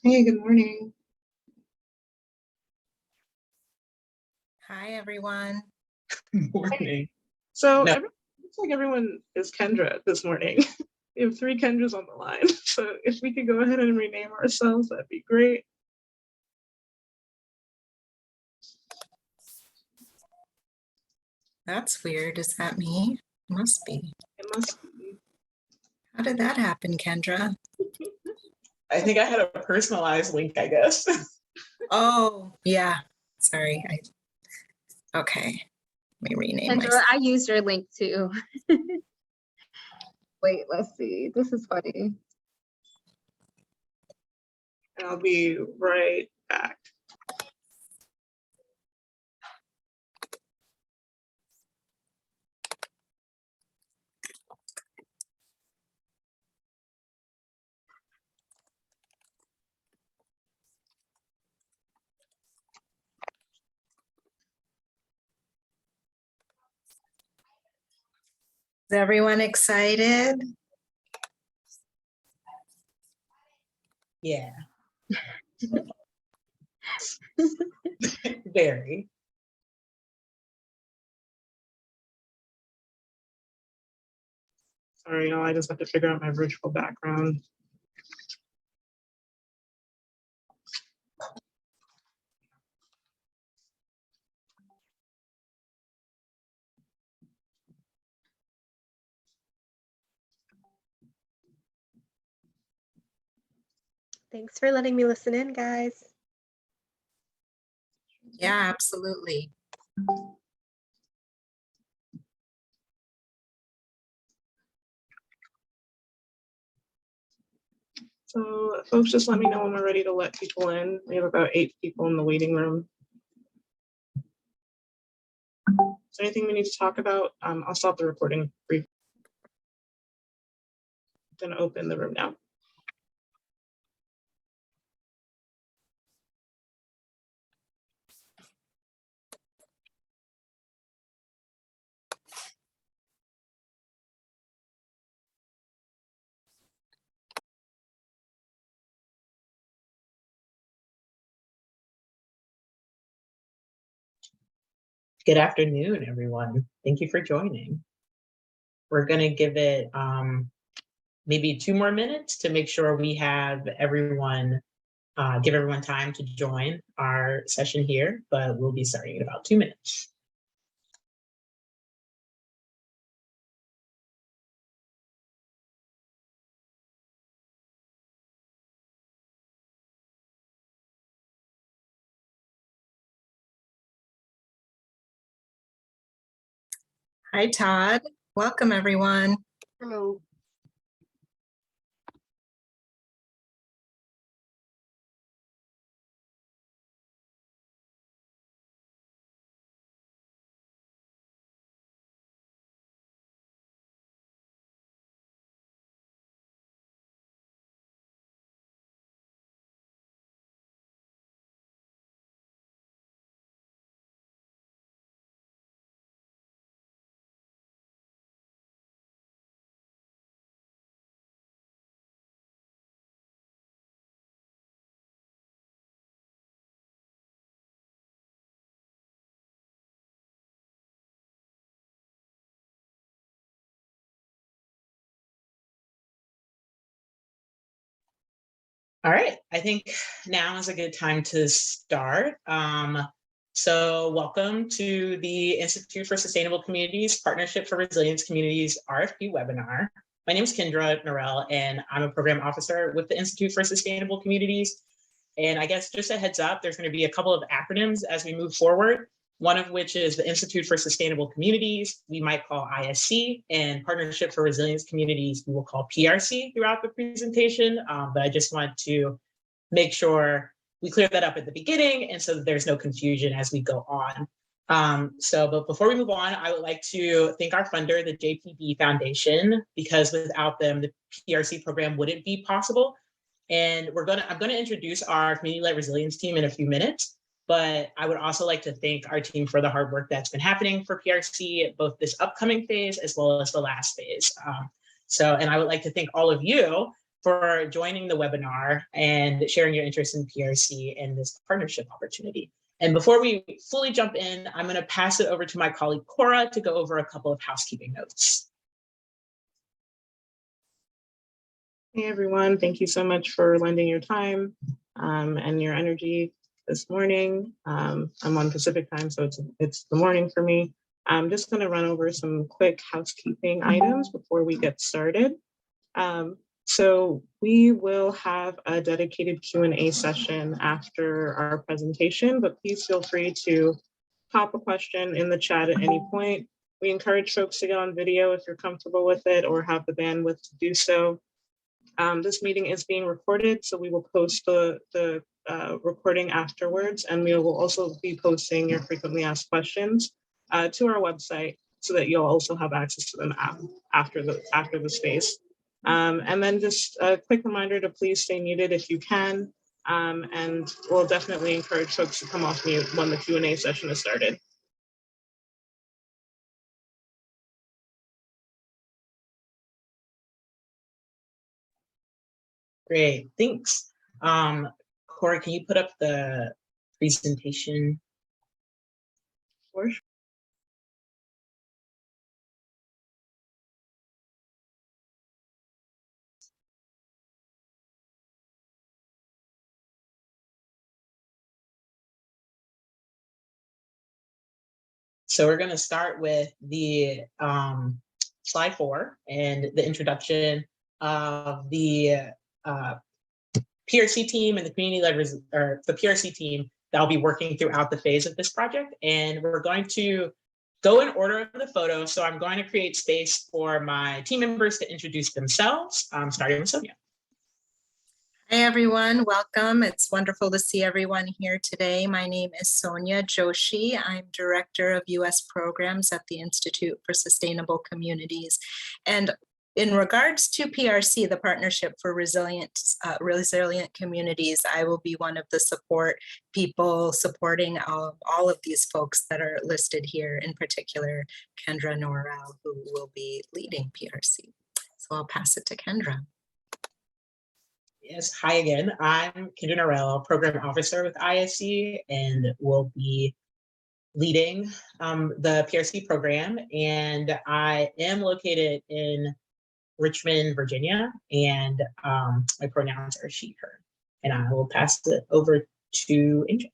Hey, good morning. Hi, everyone. Morning. So No. looks like everyone is Kendra this morning. We have three Kendras on the line. So if we could go ahead and rename ourselves, that'd be great. That's weird. Is that me? Must be. It must be. How did that happen, Kendra? I think I had a personalized link, I guess. Oh, yeah. Sorry. Okay. Let me rename Kendra, myself. I used your link too. Wait, let's see. This is funny. And I'll be right back. Is everyone excited? Yeah. Very. Sorry, y'all, I just have to figure out my virtual background. Thanks for letting me listen in, guys. Yeah, absolutely. So folks, just let me know when we're ready to let people in. We have about 8 people in the waiting room. Is there anything we need to talk about? I'll stop the recording briefly. Then open the room now. Good afternoon, everyone. Thank you for joining. We're going to give it maybe 2 more minutes to make sure we have everyone, give everyone time to join our session here, but we'll be starting in about 2 minutes. Hi, Todd. Welcome, everyone. Hello. All right, I think now is a good time to start. So welcome to the Institute for Sustainable Communities Partnership for Resilience Communities RFP webinar. My name is Kendra Norell, and I'm a program officer with the Institute for Sustainable Communities. And I guess just a heads up, there's going to be a couple of acronyms as we move forward, one of which is the Institute for Sustainable Communities, we might call ISC, and Partnership for Resilience Communities, we will call PRC throughout the presentation. But I just want to make sure we clear that up at the beginning and so that there's no confusion as we go on. But before we move on, I would like to thank our funder, the JPB Foundation, because without them, the PRC program wouldn't be possible. And I'm gonna introduce our community-led resilience team in a few minutes, but I would also like to thank our team for the hard work that's been happening for PRC, both this upcoming phase as well as the last phase. And I would like to thank all of you for joining the webinar and sharing your interest in PRC and this partnership opportunity. And before we fully jump in, I'm going to pass it over to my colleague Cora to go over a couple of housekeeping notes. Hey everyone, thank you so much for lending your time and your energy this morning. I'm on Pacific time, so it's the morning for me. I'm just going to run over some quick housekeeping items before we get started. So we will have a dedicated Q&A session after our presentation, but please feel free to pop a question in the chat at any point. We encourage folks to get on video if you're comfortable with it or have the bandwidth to do so. This meeting is being recorded, so we will post the recording afterwards, and we will also be posting your frequently asked questions to our website so that you'll also have access to them after the space. And then just a quick reminder to please stay muted if you can, and we'll definitely encourage folks to come off mute when the Q&A session is started. Great, thanks. Cora, can you put up the presentation? Sure. So we're going to start with the slide 4 and the introduction of the PRC team and the community-led, or the PRC team that will be working throughout the phase of this project. And we're going to go in order of the photo. So I'm going to create space for my team members to introduce themselves, starting with Sonia. Hi, everyone. Welcome. It's wonderful to see everyone here today. My name is Sonia Joshi. I'm Director of U.S. Programs at the Institute for Sustainable Communities. And in regards to PRC, the Partnership for Resilient Communities, I will be one of the support people supporting all of these folks that are listed here, in particular, Kendra Norrell, who will be leading PRC. So I'll pass it to Kendra. Yes, hi again. I'm Kendra Norrell, Program Officer with ISC, and will be leading the PRC program. And I am located in Richmond, Virginia, and my pronouns are she, her. And I will pass it over to Angel.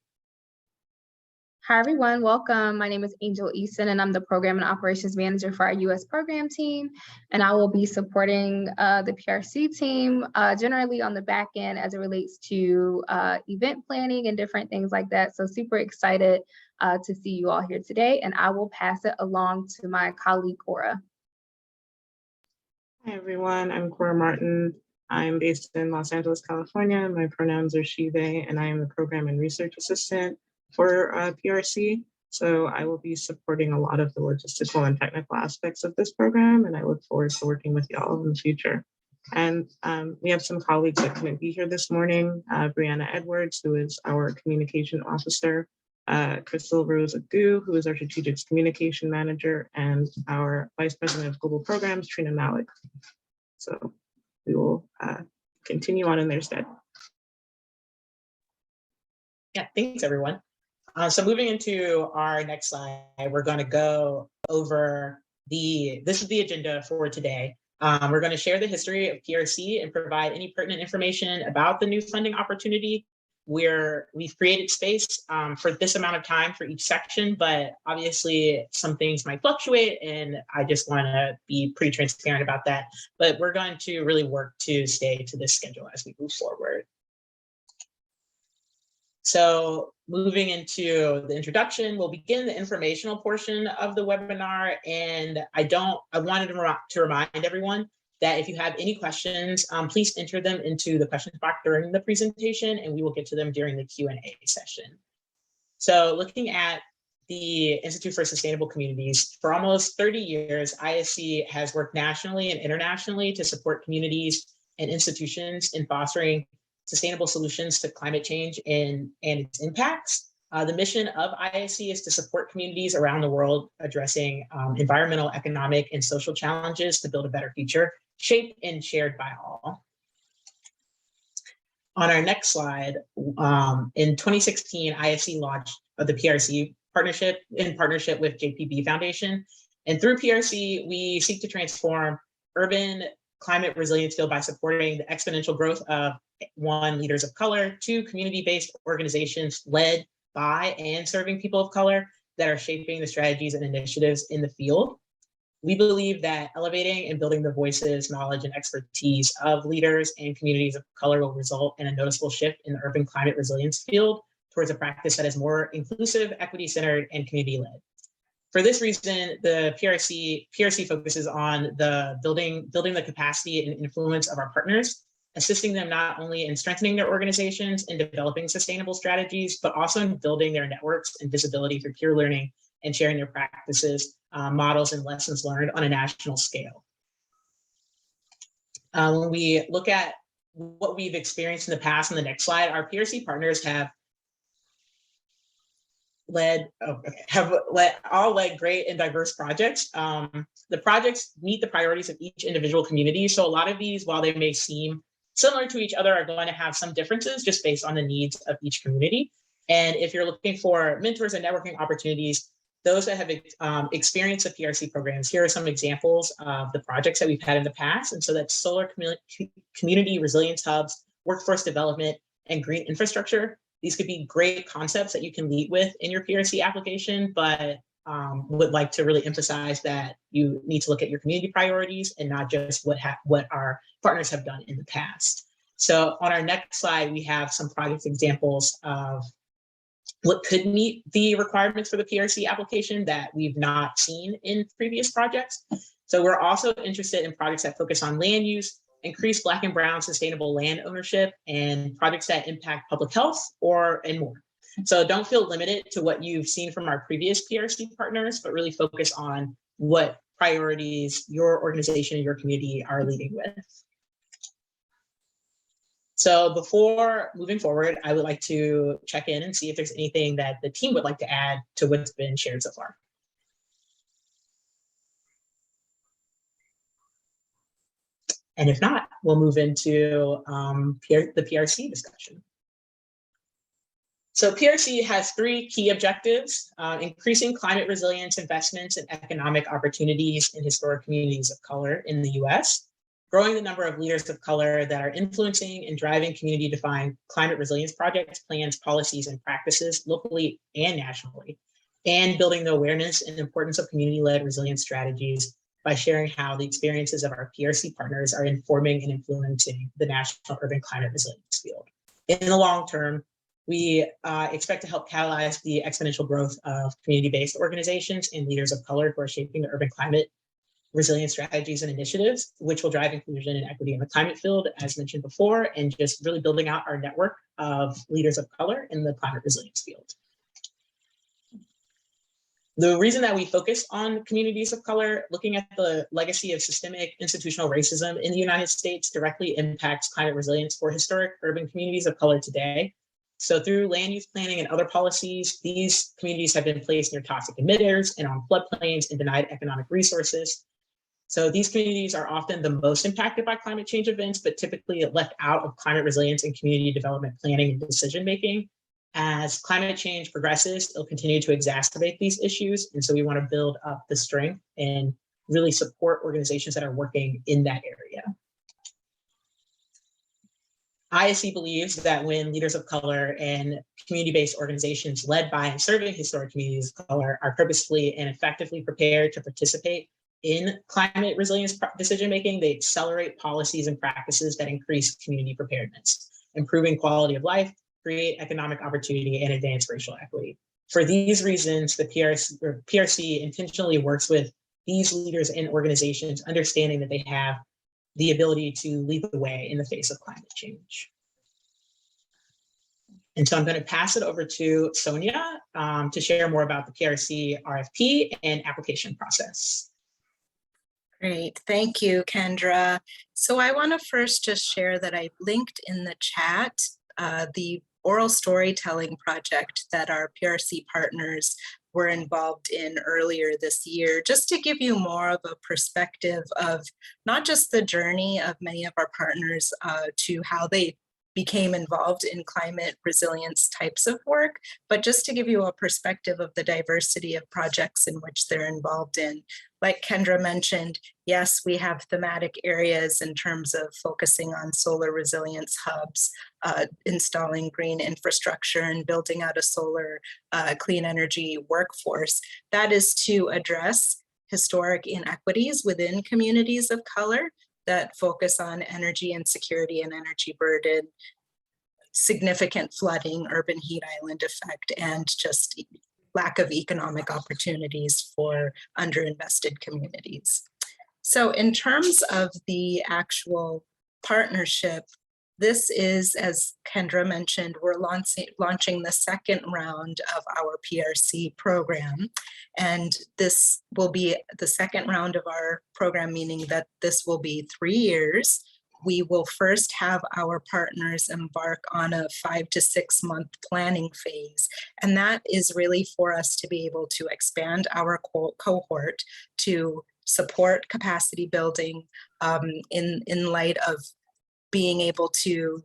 Hi, everyone. Welcome. My name is Angel Easton, and I'm the Program and Operations Manager for our U.S. program team. And I will be supporting the PRC team generally on the back end as it relates to event planning and different things like that. So super excited to see you all here today. And I will pass it along to my colleague, Cora. Hi everyone, I'm Cora Martin. I'm based in Los Angeles, California. My pronouns are she, they, and I am the Program and Research Assistant for PRC. So I will be supporting a lot of the logistical and technical aspects of this program, and I look forward to working with y'all in the future. And we have some colleagues that couldn't be here this morning. Brianna Edwards, who is our Communication Officer, Crystal Rose Agu, who is our Strategic Communication Manager, and our Vice President of Global Programs, Trina Malik. So we will continue on in their stead. Yeah, thanks everyone. So moving into our next slide, we're going to go over this is the agenda for today. We're going to share the history of PRC and provide any pertinent information about the new funding opportunity. We've created space for this amount of time for each section, but obviously some things might fluctuate, and I just want to be pretty transparent about that. But we're going to really work to stay to this schedule as we move forward. So moving into the introduction, we'll begin the informational portion of the webinar. And I wanted to remind everyone that if you have any questions, please enter them into the questions box during the presentation, and we will get to them during the Q&A session. So looking at the Institute for Sustainable Communities, for almost 30 years, ISC has worked nationally and internationally to support communities and institutions in fostering sustainable solutions to climate change and its impacts. The mission of ISC is to support communities around the world addressing environmental, economic, and social challenges to build a better future, shaped and shared by all. On our next slide, in 2016, IFC launched the PRC partnership in partnership with JPB Foundation. And through PRC, we seek to transform urban climate resilience field by supporting the exponential growth of leaders of color, 2, community-based organizations led by and serving people of color that are shaping the strategies and initiatives in the field. We believe that elevating and building the voices, knowledge, and expertise of leaders and communities of color will result in a noticeable shift in the urban climate resilience field towards a practice that is more inclusive, equity-centered, and community-led. For this reason, the PRC focuses on the building the capacity and influence of our partners, assisting them not only in strengthening their organizations and developing sustainable strategies, but also in building their networks and visibility through peer learning and sharing their practices, models, and lessons learned on a national scale. When we look at what we've experienced in the past, on the next slide, our PRC partners have led great and diverse projects. The projects meet the priorities of each individual community. So a lot of these, while they may seem similar to each other, are going to have some differences just based on the needs of each community. And if you're looking for mentors and networking opportunities, those that have experienced the PRC programs, here are some examples of the projects that we've had in the past. And so that's solar community resilience hubs, workforce development, and green infrastructure. These could be great concepts that you can lead with in your PRC application, but would like to really emphasize that you need to look at your community priorities and not just what our partners have done in the past. So on our next slide, we have some project examples of what could meet the requirements for the PRC application that we've not seen in previous projects. So we're also interested in projects that focus on land use, increase Black and Brown sustainable land ownership, and projects that impact public health and more. So don't feel limited to what you've seen from our previous PRC partners, but really focus on what priorities your organization and your community are leading with. So before moving forward, I would like to check in and see if there's anything that the team would like to add to what's been shared so far. And if not, we'll move into the PRC discussion. So PRC has 3 key objectives: increasing climate resilience investments and economic opportunities in historic communities of color in the US, growing the number of leaders of color that are influencing and driving community-defined climate resilience projects, plans, policies, and practices locally and nationally, and building the awareness and importance of community-led resilience strategies by sharing how the experiences of our PRC partners are informing and influencing the national urban climate resilience field. In the long term, we expect to help catalyze the exponential growth of community-based organizations and leaders of color who are shaping the urban climate resilience strategies and initiatives, which will drive inclusion and equity in the climate field, as mentioned before, and just really building out our network of leaders of color in the climate resilience field. The reason that we focus on communities of color, looking at the legacy of systemic institutional racism in the United States, directly impacts climate resilience for historic urban communities of color today. So through land use planning and other policies, these communities have been placed near toxic emitters and on floodplains and denied economic resources. So these communities are often the most impacted by climate change events, but typically left out of climate resilience and community development planning and decision-making. As climate change progresses, it'll continue to exacerbate these issues. And so we want to build up the strength and really support organizations that are working in that area. ISC believes that when leaders of color and community-based organizations led by and serving historic communities of color are purposefully and effectively prepared to participate in climate resilience decision-making, they accelerate policies and practices that increase community preparedness, improving quality of life, create economic opportunity, and advance racial equity. For these reasons, the PRC intentionally works with these leaders and organizations, understanding that they have the ability to lead the way in the face of climate change. And so I'm going to pass it over to Sonia to share more about the PRC RFP and application process. Great, thank you, Kendra. So I want to first just share that I linked in the chat the oral storytelling project that our PRC partners were involved in earlier this year, just to give you more of a perspective of not just the journey of many of our partners to how they became involved in climate resilience types of work, but just to give you a perspective of the diversity of projects in which they're involved in. Like Kendra mentioned, yes, we have thematic areas in terms of focusing on solar resilience hubs, installing green infrastructure and building out a solar clean energy workforce. That is to address historic inequities within communities of color that focus on energy insecurity and energy burden, significant flooding, urban heat island effect, and just lack of economic opportunities for underinvested communities. So in terms of the actual partnership, this is, as Kendra mentioned, we're launching the second round of our PRC program. And this will be the second round of our program, meaning that this will be 3 years. We will first have our partners embark on a 5 to 6 month planning phase. And that is really for us to be able to expand our cohort to support capacity building in light of being able to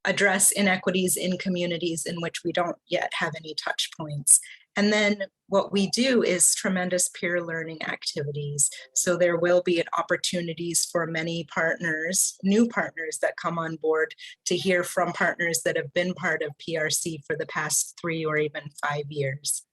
address inequities in communities in which we don't yet have any touch points. And then what we do is tremendous peer learning activities. So there will be opportunities for many partners, new partners that come on board, to hear from partners that have been part of PRC for the past 3 or even 5 years.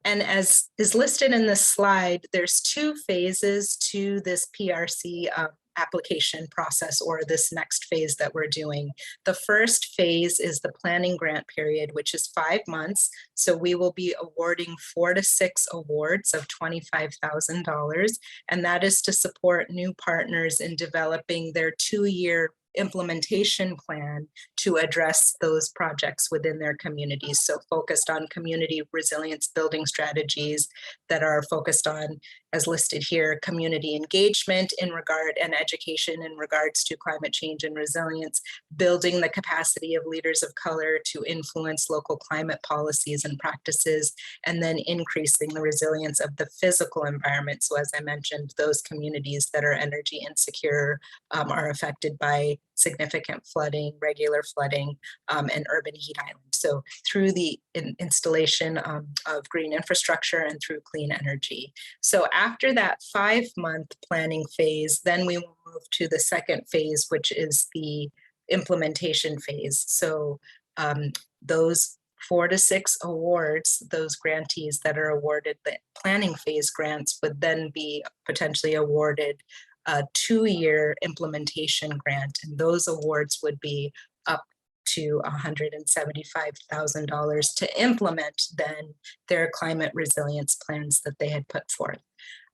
And as is listed in this slide, there's 2 phases to this PRC application process, or this next phase that we're doing. The first phase is the planning grant period, which is 5 months. So we will be awarding 4 to 6 awards of $25,000. And that is to support new partners in developing their 2-year implementation plan to address those projects within their communities. So focused on community resilience building strategies that are focused on, as listed here, community engagement in regard and education in regards to climate change and resilience, building the capacity of leaders of color to influence local climate policies and practices, and then increasing the resilience of the physical environment. So as I mentioned, those communities that are energy insecure are affected by significant flooding, regular flooding, and urban heat islands. So through the installation of green infrastructure and through clean energy. So after that 5-month planning phase, then we will move to the second phase, which is the implementation phase. So those 4 to 6 awards, those grantees that are awarded the planning phase grants would then be potentially awarded a 2-year implementation grant, and those awards would be up to $175,000 to implement then their climate resilience plans that they had put forth.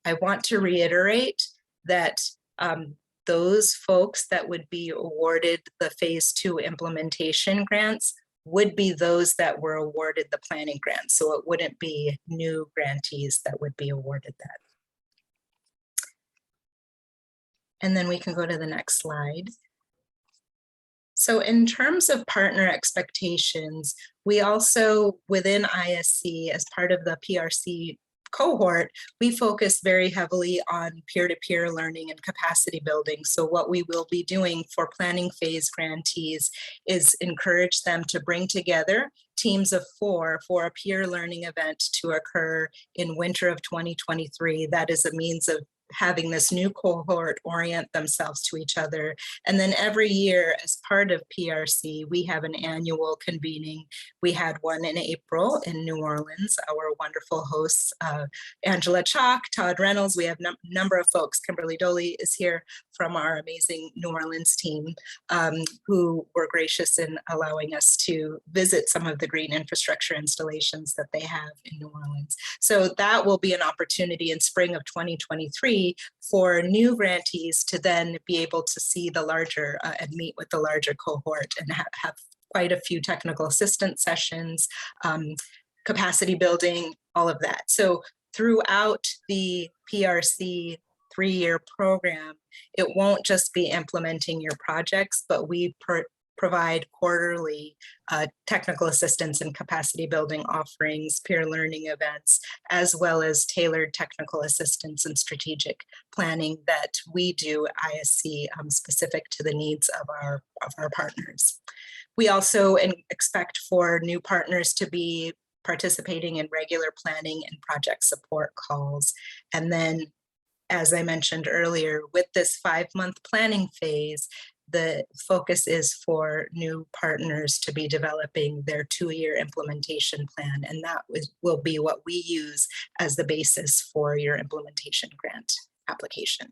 I want to reiterate that those folks that would be awarded the phase 2 implementation grants would be those that were awarded the planning grant. So it wouldn't be new grantees that would be awarded that. And then we can go to the next slide. So in terms of partner expectations, we also, within ISC, as part of the PRC cohort, we focus very heavily on peer-to-peer learning and capacity building. So what we will be doing for planning phase grantees is encourage them to bring together teams of 4 for a peer learning event to occur in winter of 2023. That is a means of having this new cohort orient themselves to each other. And then every year, as part of PRC, we have an annual convening. We had one in April in New Orleans. Our wonderful hosts, Angela Chalk, Todd Reynolds, we have a number of folks. Kimberly Doley is here from our amazing New Orleans team, who were gracious in allowing us to visit some of the green infrastructure installations that they have in New Orleans. So that will be an opportunity in spring of 2023 for new grantees to then be able to see the larger and meet with the larger cohort and have quite a few technical assistance sessions, capacity building, all of that. So throughout the PRC 3-year program, it won't just be implementing your projects, but we provide quarterly technical assistance and capacity building offerings, peer learning events, as well as tailored technical assistance and strategic planning that we do at ISC specific to the needs of our partners. We also expect for new partners to be participating in regular planning and project support calls. And then, as I mentioned earlier, with this 5-month planning phase, the focus is for new partners to be developing their 2-year implementation plan, and that will be what we use as the basis for your implementation grant application.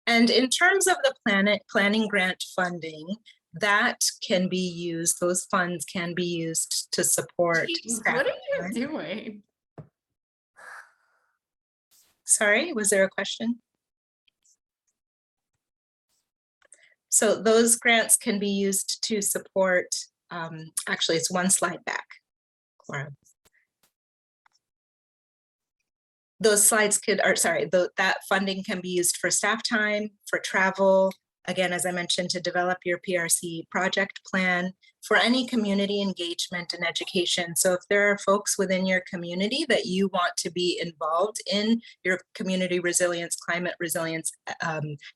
And in terms of the planning grant funding, that can be used, those funds can be used to support. What are you doing? Sorry, was there a question? So those grants can be used to support, actually it's one slide back, Cora. Those slides that funding can be used for staff time, for travel, again, as I mentioned, to develop your PRC project plan, for any community engagement and education. So if there are folks within your community that you want to be involved in your community resilience, climate resilience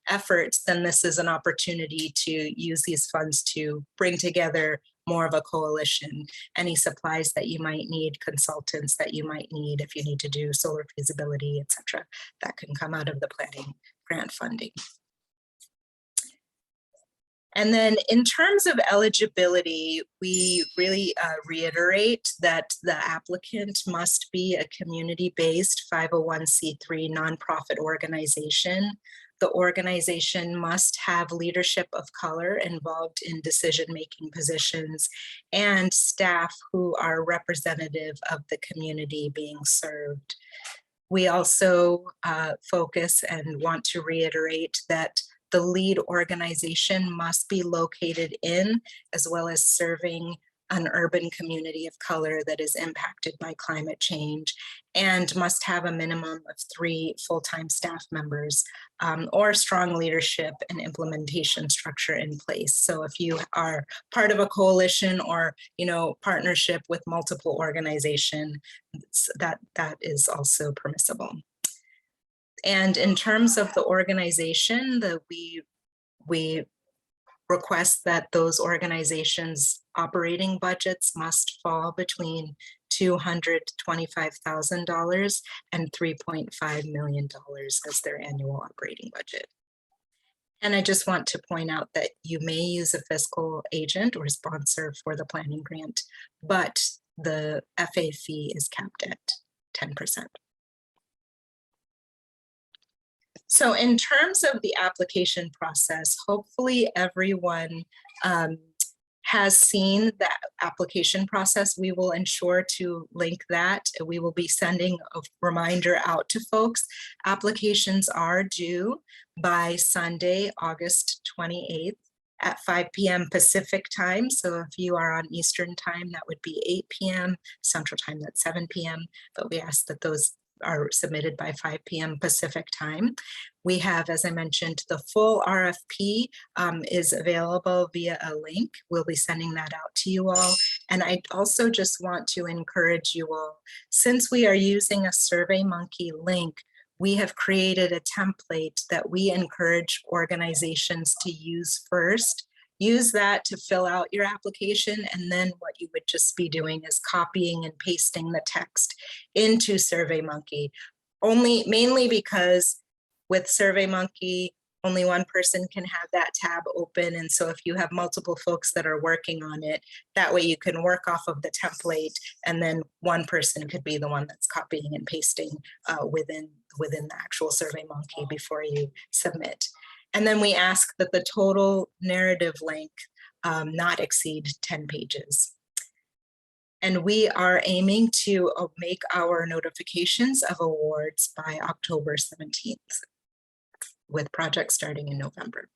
efforts, then this is an opportunity to use these funds to bring together more of a coalition. Any supplies that you might need, consultants that you might need if you need to do solar feasibility, etc., that can come out of the planning grant funding. And then in terms of eligibility, we really reiterate that the applicant must be a community-based 501c3 nonprofit organization. The organization must have leadership of color involved in decision-making positions and staff who are representative of the community being served. We also focus and want to reiterate that the lead organization must be located in, as well as serving an urban community of color that is impacted by climate change, and must have a minimum of 3 full-time staff members or strong leadership and implementation structure in place. So if you are part of a coalition or partnership with multiple organizations, that is also permissible. And in terms of the organization, we request that those organizations' operating budgets must fall between $225,000 and $3.5 million as their annual operating budget. And I just want to point out that you may use a fiscal agent or sponsor for the planning grant, but the FA fee is capped at 10%. So in terms of the application process, hopefully everyone has seen that application process. We will ensure to link that. We will be sending a reminder out to folks. Applications are due by Sunday, August 28th at 5 p.m. Pacific time. So if you are on Eastern time, that would be 8 p.m. Central time, that's 7 p.m. But we ask that those are submitted by 5 p.m. Pacific time. We have, as I mentioned, the full RFP is available via a link. We'll be sending that out to you all. And I also just want to encourage you all, since we are using a SurveyMonkey link, we have created a template that we encourage organizations to use first. Use that to fill out your application, and then what you would just be doing is copying and pasting the text into SurveyMonkey. Mainly because with SurveyMonkey, only one person can have that tab open, and so if you have multiple folks that are working on it, that way you can work off of the template, and then one person could be the one that's copying and pasting within the actual SurveyMonkey before you submit. And then we ask that the total narrative length not exceed 10 pages. And we are aiming to make our notifications of awards by October 17th, with projects starting in November.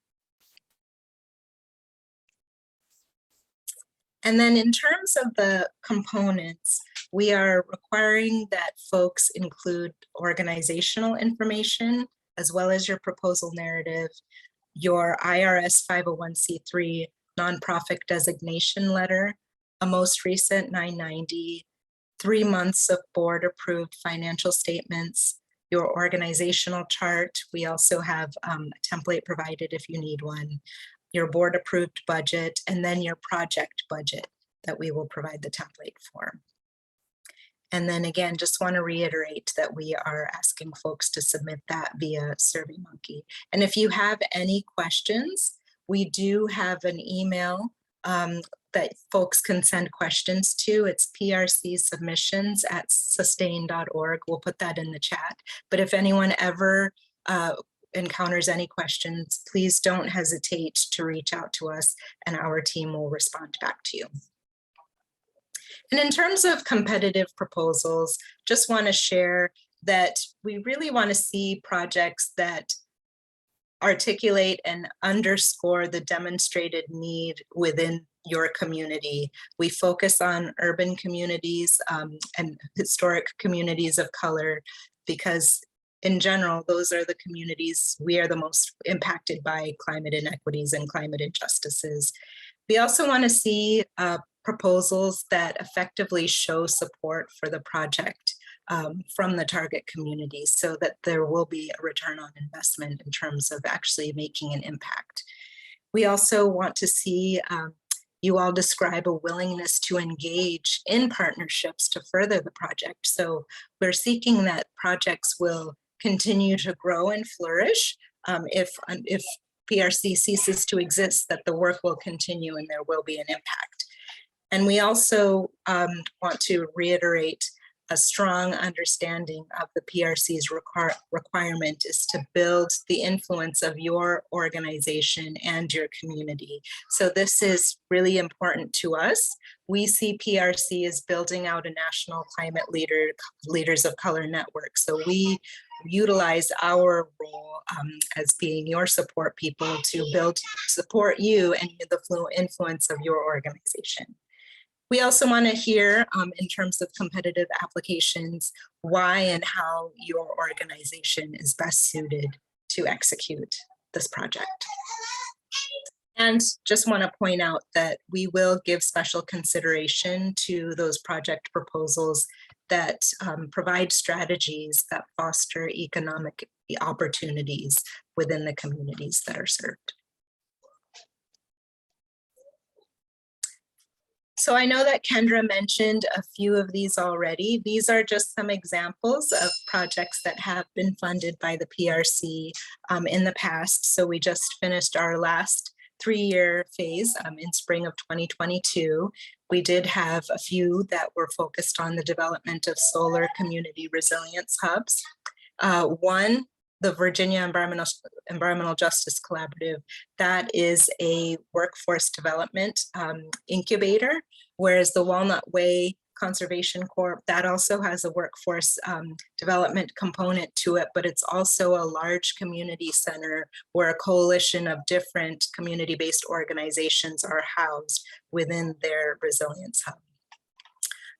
And then in terms of the components, we are requiring that folks include organizational information, as well as your proposal narrative, your IRS 501c3 nonprofit designation letter, a most recent 990, 3 months of board approved financial statements, your organizational chart. We also have a template provided if you need one, your board approved budget, and then your project budget that we will provide the template for. And then again, just want to reiterate that we are asking folks to submit that via SurveyMonkey. And if you have any questions, we do have an email that folks can send questions to. It's prcsubmissions@sustain.org. We'll put that in the chat. But if anyone ever encounters any questions, please don't hesitate to reach out to us and our team will respond back to you. And in terms of competitive proposals, just want to share that we really want to see projects that articulate and underscore the demonstrated need within your community. We focus on urban communities and historic communities of color because in general, those are the communities we are the most impacted by climate inequities and climate injustices. We also want to see proposals that effectively show support for the project from the target community so that there will be a return on investment in terms of actually making an impact. We also want to see you all describe a willingness to engage in partnerships to further the project. So we're seeking that projects will continue to grow and flourish if PRC ceases to exist, that the work will continue and there will be an impact. And we also want to reiterate a strong understanding of the PRC's requirement is to build the influence of your organization and your community. So this is really important to us. We see PRC as building out a national climate leaders of color network. So we utilize our role as being your support people to support you and the influence of your organization. We also want to hear in terms of competitive applications, why and how your organization is best suited to execute this project. And just want to point out that we will give special consideration to those project proposals that provide strategies that foster economic opportunities within the communities that are served. So I know that Kendra mentioned a few of these already. These are just some examples of projects that have been funded by the PRC in the past. So we just finished our last 3-year phase in spring of 2022. We did have a few that were focused on the development of solar community resilience hubs. One, the Virginia Environmental Justice Collaborative, that is a workforce development incubator, whereas the Walnut Way Conservation Corp, that also has a workforce development component to it, but it's also a large community center where a coalition of different community-based organizations are housed within their resilience hub.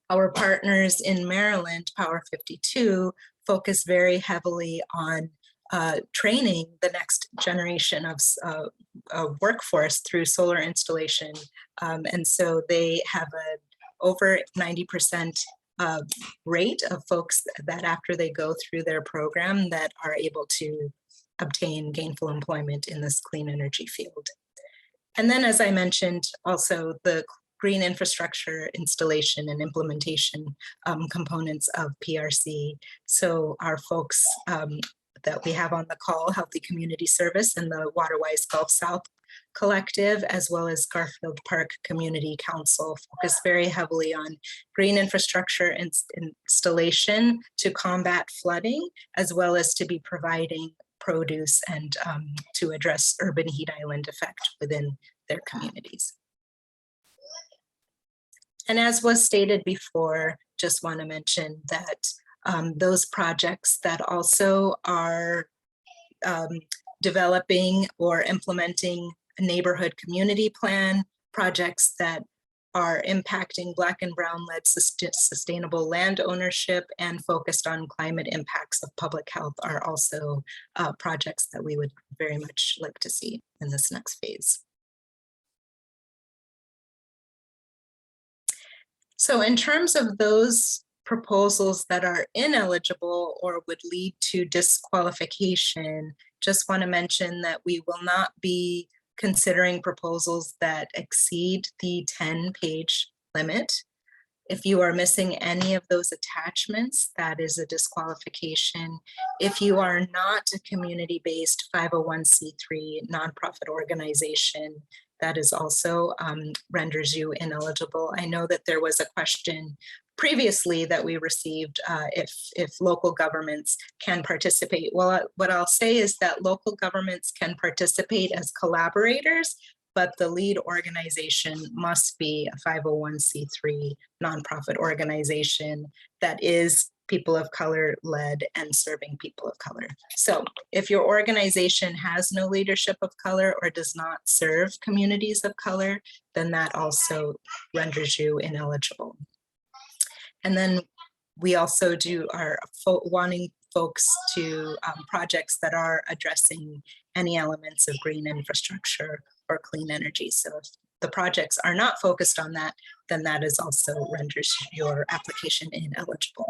Our partners in Maryland, Power 52, focus very heavily on training the next generation of workforce through solar installation. And so they have an over 90% rate of folks that after they go through their program that are able to obtain gainful employment in this clean energy field. And then, as I mentioned, also the green infrastructure installation and implementation components of PRC. So our folks that we have on the call, Healthy Community Service and the Waterwise Gulf South Collective, as well as Garfield Park Community Council, focus very heavily on green infrastructure installation to combat flooding, as well as to be providing produce and to address urban heat island effect within their communities. And as was stated before, just want to mention that those projects that also are developing or implementing a neighborhood community plan, projects that are impacting Black and Brown-led sustainable land ownership and focused on climate impacts of public health are also projects that we would very much like to see in this next phase. So in terms of those proposals that are ineligible or would lead to disqualification, just want to mention that we will not be considering proposals that exceed the 10-page limit. If you are missing any of those attachments, that is a disqualification. If you are not a community-based 501c3 nonprofit organization, that is also renders you ineligible. I know that there was a question previously that we received if local governments can participate. Well, what I'll say is that local governments can participate as collaborators, but the lead organization must be a 501c3 nonprofit organization that is people of color led and serving people of color. So if your organization has no leadership of color or does not serve communities of color, then that also renders you ineligible. And then we also are wanting folks to projects that are addressing any elements of green infrastructure or clean energy. So if the projects are not focused on that, then that is also renders your application ineligible.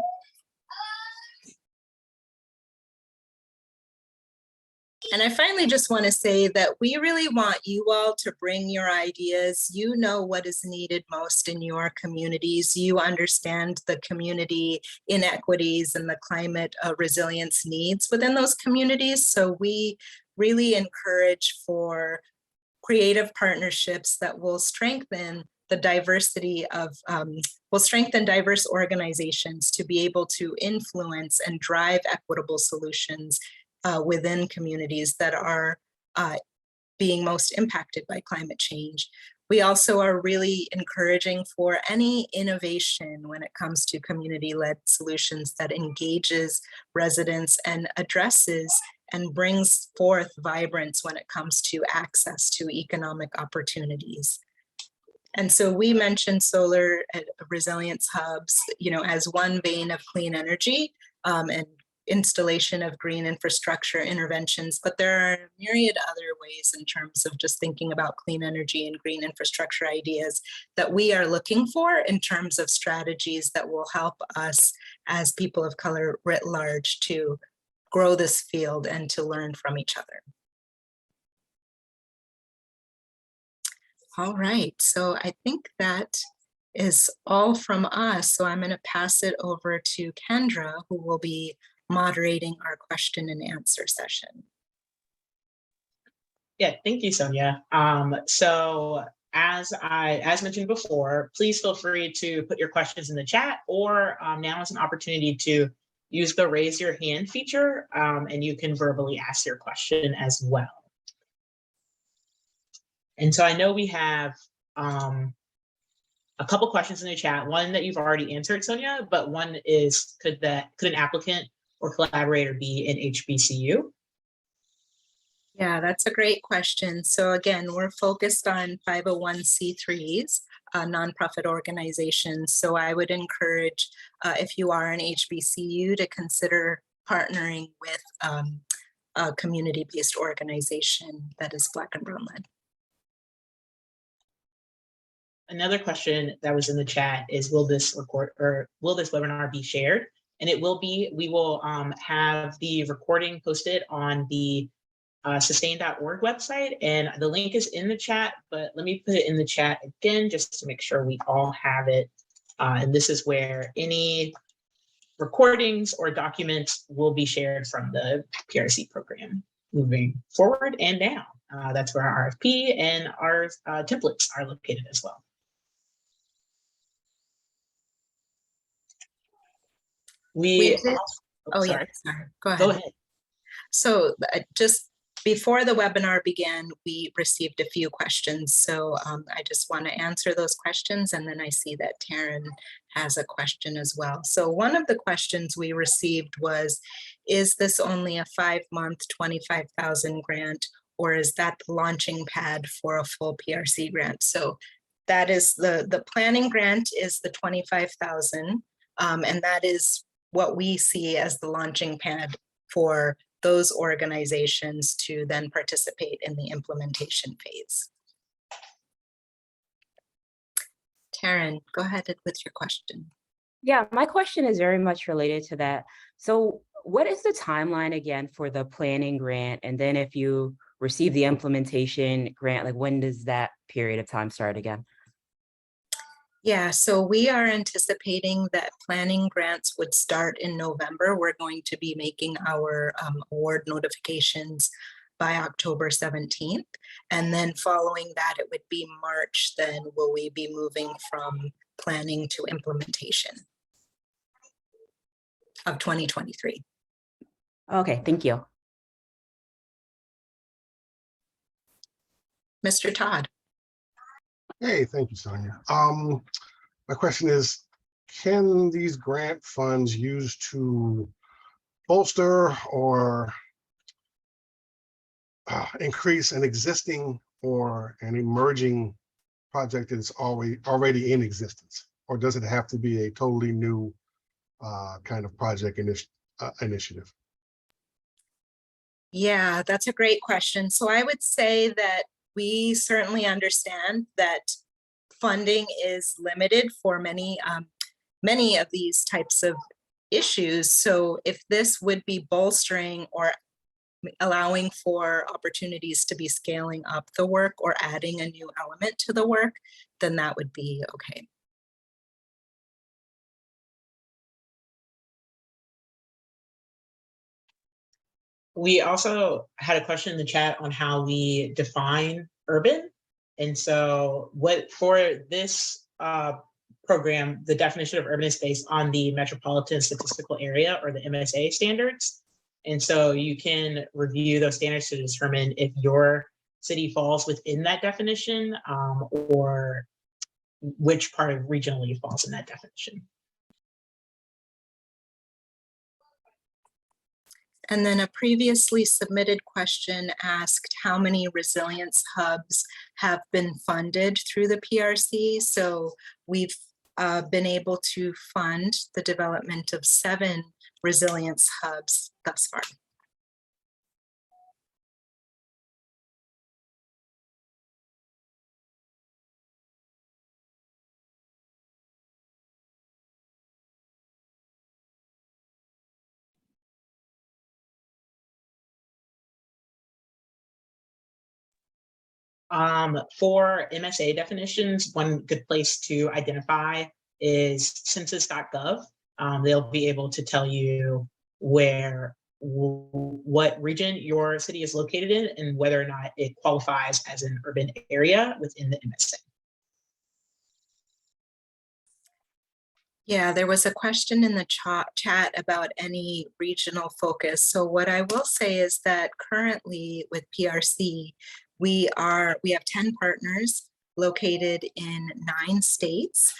And I finally just want to say that we really want you all to bring your ideas. You know what is needed most in your communities. You understand the community inequities and the climate resilience needs within those communities. So we really encourage for creative partnerships that will strengthen the diversity of, will strengthen diverse organizations to be able to influence and drive equitable solutions within communities that are being most impacted by climate change. We also are really encouraging for any innovation when it comes to community-led solutions that engages residents and addresses and brings forth vibrance when it comes to access to economic opportunities. And so we mentioned solar resilience hubs, as one vein of clean energy and installation of green infrastructure interventions, but there are a myriad other ways in terms of just thinking about clean energy and green infrastructure ideas that we are looking for in terms of strategies that will help us as people of color writ large to grow this field and to learn from each other. All right, so I think that is all from us. So I'm going to pass it over to Kendra, who will be moderating our question and answer session. Yeah, thank you, Sonia. So as mentioned before, please feel free to put your questions in the chat, or now is an opportunity to use the raise your hand feature, and you can verbally ask your question as well. And so I know we have a couple questions in the chat, one that you've already answered, Sonia, but one is, could an applicant or collaborator be an HBCU? Yeah, that's a great question. So again, we're focused on 501c3s, nonprofit organizations. So I would encourage, if you are an HBCU, to consider partnering with a community-based organization that is Black and Brown led. Another question that was in the chat is, will this webinar be shared? And it will be. We will have the recording posted on the sustain.org website, and the link is in the chat, but let me put it in the chat again just to make sure we all have it. And this is where any recordings or documents will be shared from the PRC program moving forward and now. That's where our RFP and our templates are located as well. Sorry, go ahead. Go ahead. So just before the webinar began, we received a few questions. So I just want to answer those questions. And then I see that Taryn has a question as well. So one of the questions we received was, is this only a 5-month, 25,000 grant, or is that the launching pad for a full PRC grant? So that is the planning grant is the 25,000. And that is what we see as the launching pad for those organizations to then participate in the implementation phase. Taryn, go ahead with your question. Yeah, my question is very much related to that. So what is the timeline again for the planning grant? And then if you receive the implementation grant, like when does that period of time start again? Yeah, so we are anticipating that planning grants would start in November. We're going to be making our award notifications by October 17th. And then following that, it would be March, then will we be moving from planning to implementation of 2023. Okay, thank you. Mr. Todd. Hey, thank you, Sonia. My question is, can these grant funds use to bolster or increase an existing or an emerging project that is already in existence? Or does it have to be a totally new kind of project initiative? Yeah, that's a great question. So I would say that we certainly understand that funding is limited for many of these types of issues. So if this would be bolstering or allowing for opportunities to be scaling up the work or adding a new element to the work, then that would be okay. We also had a question in the chat on how we define urban. And so for this program, the definition of urban is based on the Metropolitan Statistical Area, or the MSA standards. And so you can review those standards to determine if your city falls within that definition, or which part of regionally falls in that definition. And then a previously submitted question asked how many resilience hubs have been funded through the PRC. So we've been able to fund the development of 7 resilience hubs thus far. For MSA definitions, one good place to identify is census.gov. They'll be able to tell you what region your city is located in and whether or not it qualifies as an urban area within the MSA. Yeah, there was a question in the chat about any regional focus. So what I will say is that currently with PRC, we have 10 partners located in 9 states.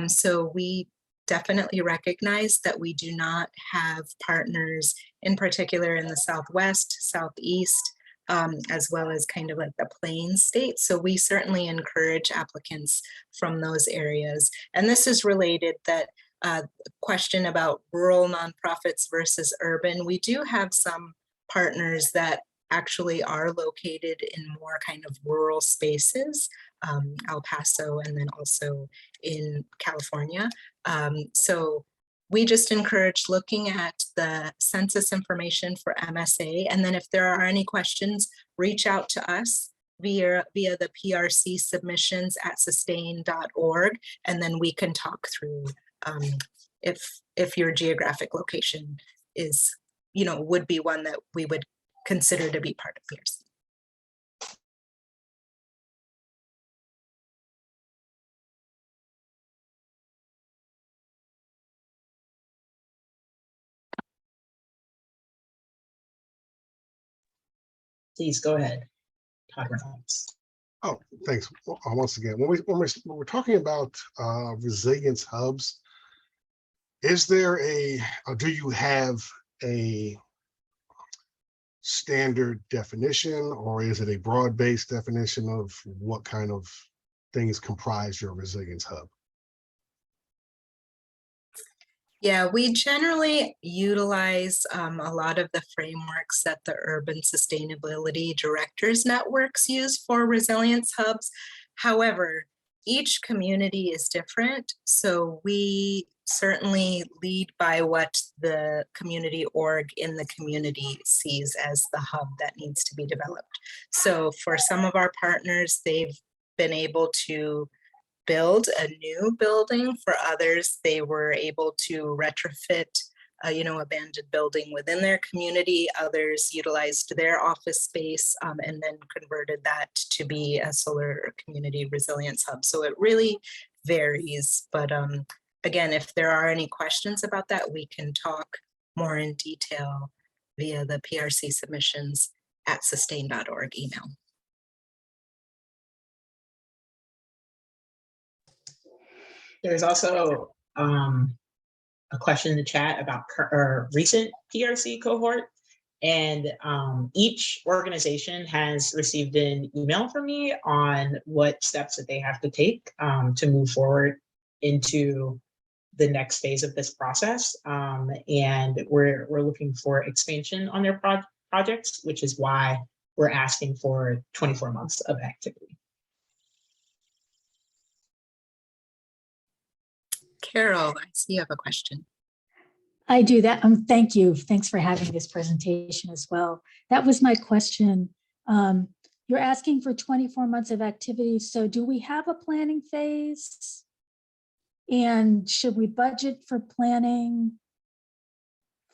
So we definitely recognize that we do not have partners in particular in the Southwest, Southeast, as well as kind of like the Plains states. So we certainly encourage applicants from those areas. And this is related that question about rural nonprofits versus urban. We do have some partners that actually are located in more kind of rural spaces, El Paso, and then also in California. So we just encourage looking at the census information for MSA. And then if there are any questions, reach out to us via the PRC submissions at sustain.org. And then we can talk through if your geographic location is, would be one that we would consider to be part of PRC. Please go ahead, Todd Reynolds. Oh, thanks. Once again, when we're talking about resilience hubs, is there or do you have a standard definition, or is it a broad-based definition of what kind of things comprise your resilience hub? Yeah, we generally utilize a lot of the frameworks that the Urban Sustainability Directors Networks use for resilience hubs. However, each community is different, so we certainly lead by what the community org in the community sees as the hub that needs to be developed. So for some of our partners, they've been able to build a new building. For others, they were able to retrofit abandoned building within their community. Others utilized their office space and then converted that to be a solar community resilience hub. So it really varies. But again, if there are any questions about that, we can talk more in detail via the PRC submissions at sustain.org email. There's also a question in the chat about recent PRC cohort. And each organization has received an email from me on what steps that they have to take to move forward into the next phase of this process. And we're looking for expansion on their projects, which is why we're asking for 24 months of activity. Carol, I see you have a question. I do that. Thank you. Thanks for having this presentation as well. That was my question. You're asking for 24 months of activity. So do we have a planning phase? And should we budget for planning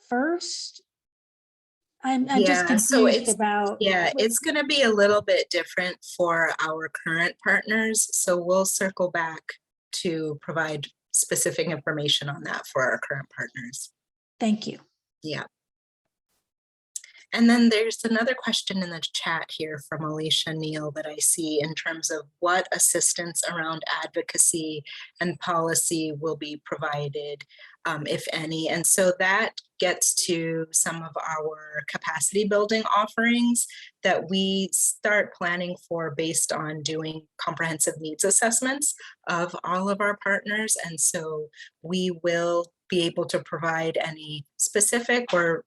first? I'm just confused about. Yeah, it's going to be a little bit different for our current partners. So we'll circle back to provide specific information on that for our current partners. Thank you. Yeah. And then there's another question in the chat here from Alicia Neal that I see in terms of what assistance around advocacy and policy will be provided, if any. And so that gets to some of our capacity building offerings that we start planning for based on doing comprehensive needs assessments of all of our partners. And so we will be able to provide any specific or,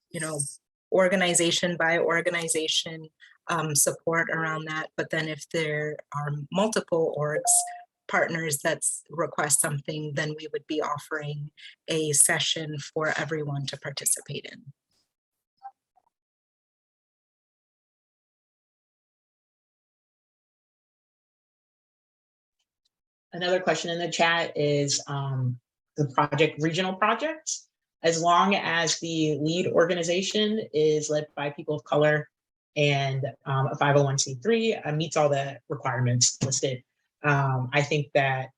organization by organization support around that. But then if there are multiple partners that request something, then we would be offering a session for everyone to participate in. Another question in the chat is the regional projects. As long as the lead organization is led by people of color and a 501c3 meets all the requirements listed, I think that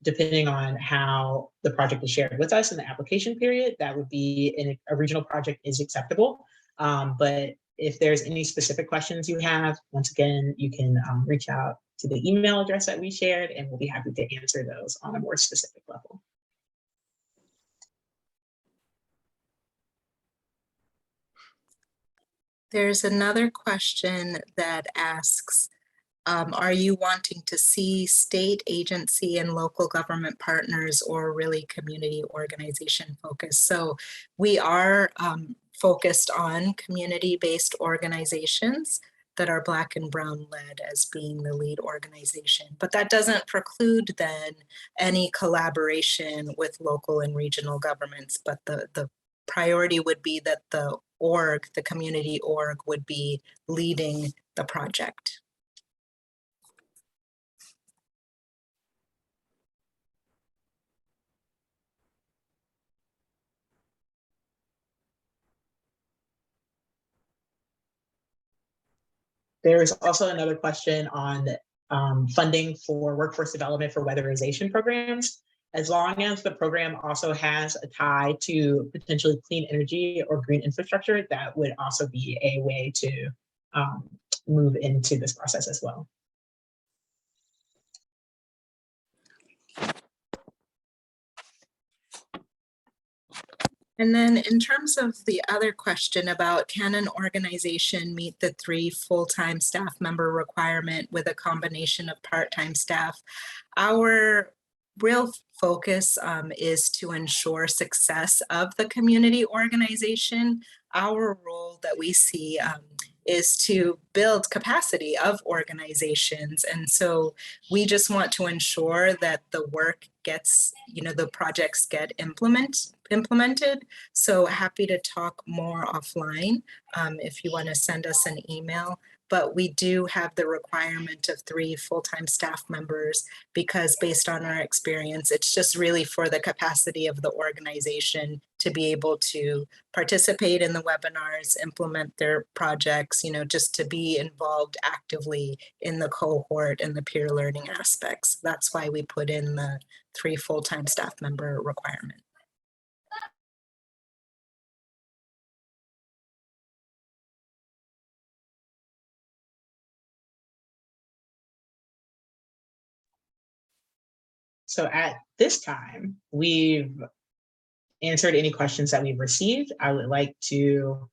depending on how the project is shared with us in the application period, that would be a regional project is acceptable. But if there's any specific questions you have, once again, you can reach out to the email address that we shared, and we'll be happy to answer those on a more specific level. There's another question that asks, are you wanting to see state agency and local government partners or really community organization focus? So we are focused on community-based organizations that are Black and Brown led as being the lead organization. But that doesn't preclude then any collaboration with local and regional governments. But the priority would be that the community org would be leading the project. There's also another question on funding for workforce development for weatherization programs. As long as the program also has a tie to potentially clean energy or green infrastructure, that would also be a way to move into this process as well. And then in terms of the other question about can an organization meet the 3 full-time staff member requirement with a combination of part-time staff, our real focus is to ensure success of the community organization. Our role that we see is to build capacity of organizations. And so we just want to ensure that the work gets, the projects get implemented. So happy to talk more offline if you want to send us an email. But we do have the requirement of 3 full-time staff members because based on our experience, it's just really for the capacity of the organization to be able to participate in the webinars, implement their projects, just to be involved actively in the cohort and the peer learning aspects. That's why we put in the 3 full-time staff member requirement. So at this time, we've answered any questions that we've received. I would like to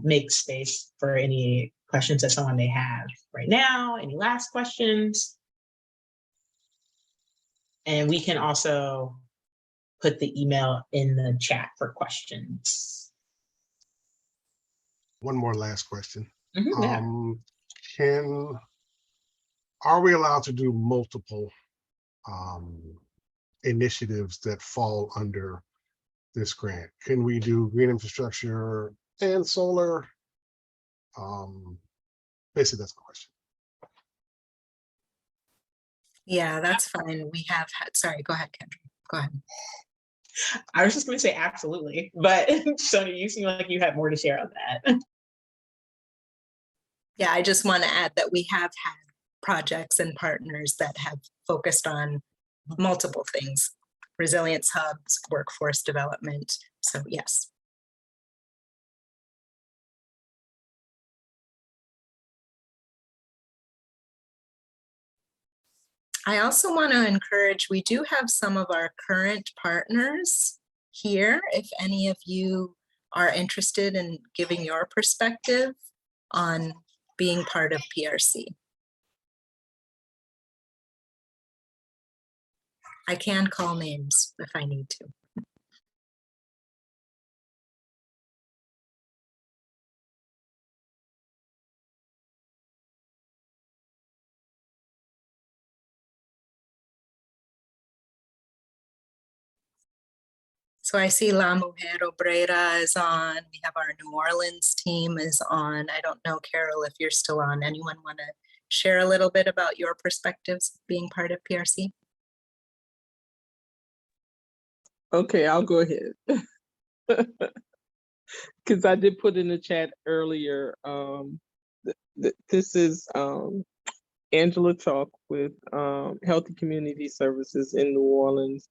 make space for any questions that someone may have right now, any last questions. And we can also put the email in the chat for questions. One more last question. Yeah. Are we allowed to do multiple initiatives that fall under this grant? Can we do green infrastructure and solar? Basically, that's the question. Yeah, that's fine. We have had, sorry, go ahead, Kendra. Go ahead. I was just going to say absolutely, but Sonia, you seem like you have more to share on that. Yeah, I just want to add that we have had projects and partners that have focused on multiple things, resilience hubs, workforce development. So yes. I also want to encourage, we do have some of our current partners here. If any of you are interested in giving your perspective on being part of PRC. I can call names if I need to. So I see La Mujer Obrera is on. We have our New Orleans team is on. I don't know, Carol, if you're still on. Anyone want to share a little bit about your perspectives of being part of PRC? Okay, I'll go ahead. Because I did put in the chat earlier, this is Angela Chalk with Healthy Community Services in New Orleans.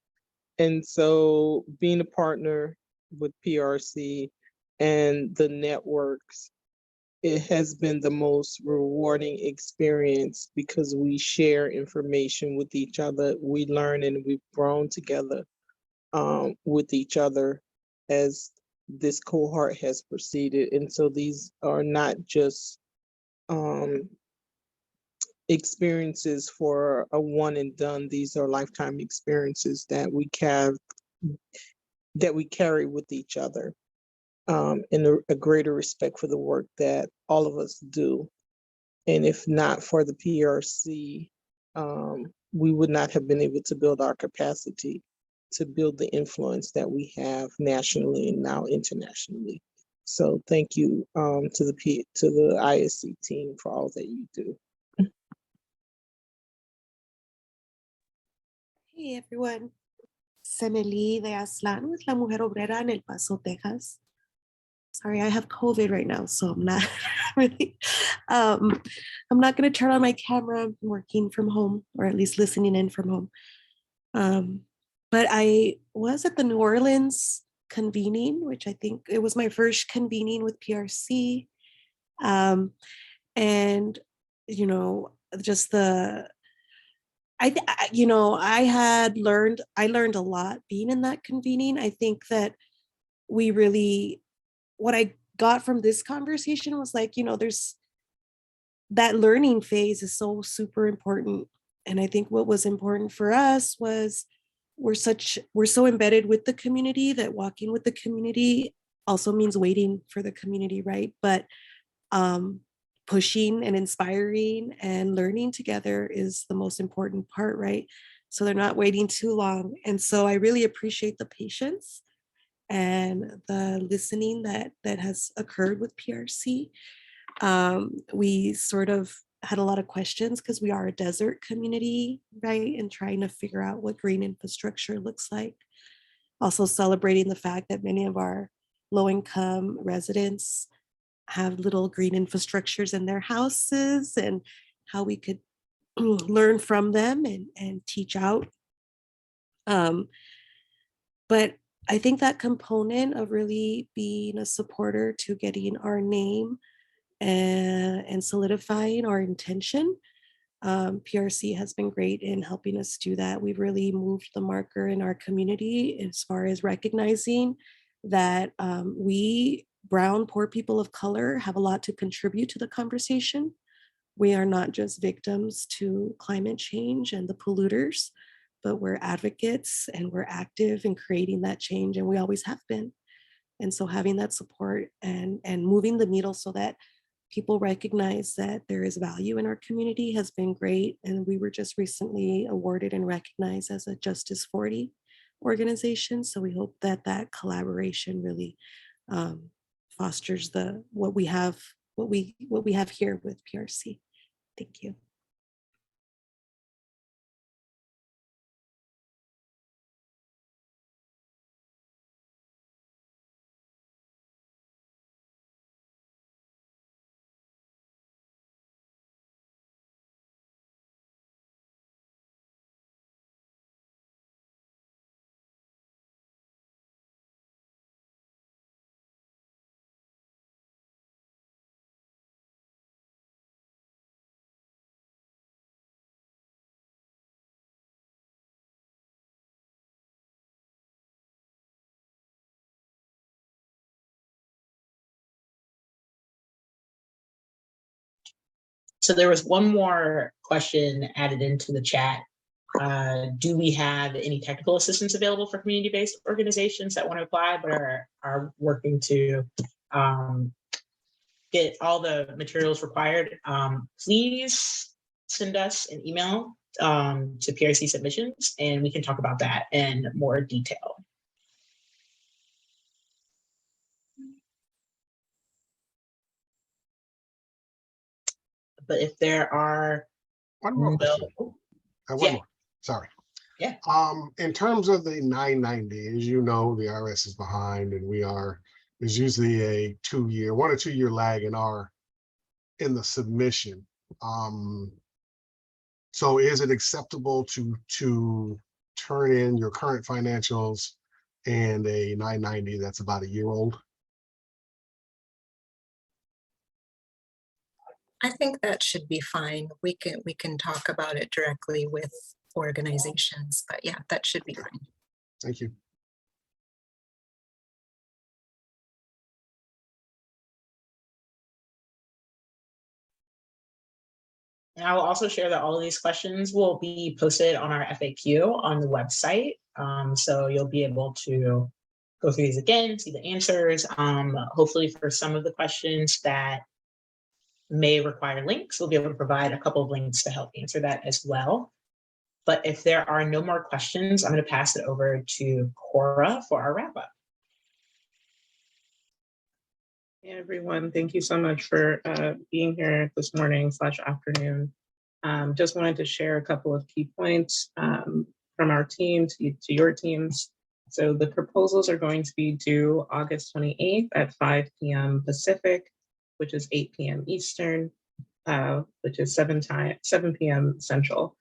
And so being a partner with PRC and the networks, it has been the most rewarding experience because we share information with each other. We learn and we've grown together with each other as this cohort has proceeded. And so these are not just experiences for a one and done. These are lifetime experiences that we carry with each other, and a greater respect for the work that all of us do. And if not for the PRC, we would not have been able to build our capacity to build the influence that we have nationally and now internationally. So thank you to the ISC team for all that you do. Hey everyone, Semeli de Aslan with La Mujer Obrera in El Paso, Texas. Sorry, I have COVID right now, so I'm not really, I'm not gonna turn on my camera. I'm working from home, or at least listening in from home. But I was at the New Orleans convening, which I think it was my first convening with PRC. And, just I learned a lot being in that convening. I think that we really, what I got from this conversation was like, there's that learning phase is so super important. And I think what was important for us was we're so embedded with the community that walking with the community also means waiting for the community, right? But pushing and inspiring and learning together is the most important part, right? So they're not waiting too long. And so I really appreciate the patience and the listening that has occurred with PRC. We sort of had a lot of questions because we are a desert community, right? And trying to figure out what green infrastructure looks like. Also celebrating the fact that many of our low-income residents have little green infrastructures in their houses, and how we could learn from them and teach out. But I think that component of really being a supporter to getting our name and solidifying our intention, PRC has been great in helping us do that. We've really moved the marker in our community as far as recognizing that we, brown, poor people of color, have a lot to contribute to the conversation. We are not just victims to climate change and the polluters, but we're advocates and we're active in creating that change, and we always have been. And so having that support and moving the needle so that people recognize that there is value in our community has been great. And we were just recently awarded and recognized as a Justice 40 organization. So we hope that that collaboration really fosters what we have here with PRC. Thank you. So there was one more question added into the chat. Do we have any technical assistance available for community-based organizations that want to apply but are working to get all the materials required? Please send us an email to PRC submissions, and we can talk about that in more detail. But if there are one more question. One more. Sorry. Yeah. In terms of the 990, as you know, the IRS is behind, and there's usually a 1 or 2 year lag in the submission. So is it acceptable to turn in your current financials and a 990 that's about a year old? I think that should be fine. We can talk about it directly with organizations, but yeah, that should be fine. Thank you. And I will also share that all of these questions will be posted on our FAQ on the website. So you'll be able to go through these again, see the answers. Hopefully for some of the questions that may require links, we'll be able to provide a couple of links to help answer that as well. But if there are no more questions, I'm going to pass it over to Cora for our wrap up. Hey everyone, thank you so much for being here this morning / afternoon. Just wanted to share a couple of key points from our team to your teams. So the proposals are going to be due August 28th at 5 p.m. Pacific, which is 8 p.m. Eastern, which is 7 p.m. Central.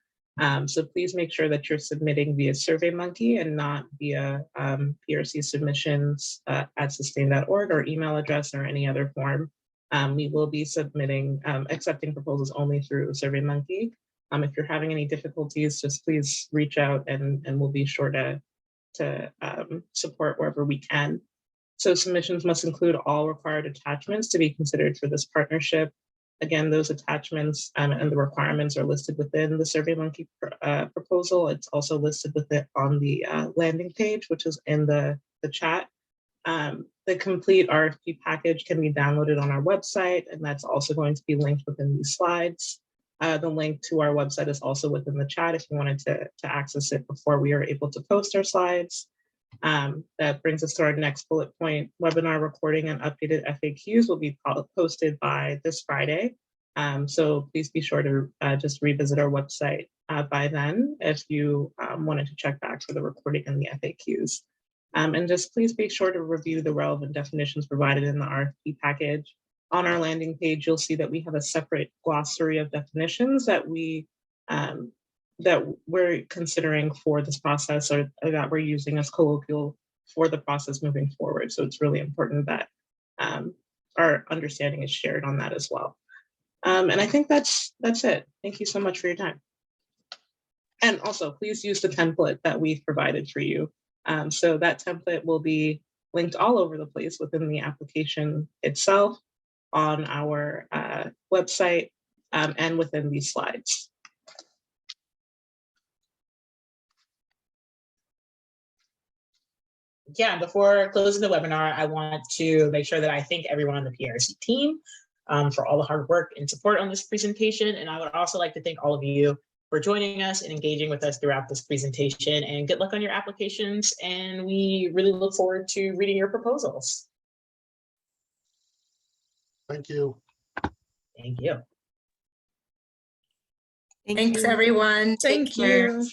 So please make sure that you're submitting via SurveyMonkey and not via PRC submissions at sustain.org or email address or any other form. We will be accepting proposals only through SurveyMonkey. If you're having any difficulties, just please reach out and we'll be sure to support wherever we can. So submissions must include all required attachments to be considered for this partnership. Again, those attachments and the requirements are listed within the SurveyMonkey proposal. It's also listed with it on the landing page, which is in the chat. The complete RFP package can be downloaded on our website, and that's also going to be linked within these slides. The link to our website is also within the chat if you wanted to access it before we are able to post our slides. That brings us to our next bullet point. Webinar recording and updated FAQs will be posted by this Friday. So please be sure to just revisit our website by then if you wanted to check back for the recording and the FAQs. And just please be sure to review the relevant definitions provided in the RFP package. On our landing page, you'll see that we have a separate glossary of definitions that we're considering for this process, or that we're using as colloquial for the process moving forward. So it's really important that our understanding is shared on that as well. And I think that's it. Thank you so much for your time. And also, please use the template that we've provided for you. So that template will be linked all over the place within the application itself, on our website, and within these slides. Yeah, before closing the webinar, I want to make sure that I thank everyone on the PRC team for all the hard work and support on this presentation. And I would also like to thank all of you for joining us and engaging with us throughout this presentation, and good luck on your applications. And we really look forward to reading your proposals. Thank you. Thank you. Thanks, everyone. Take Thank care. you.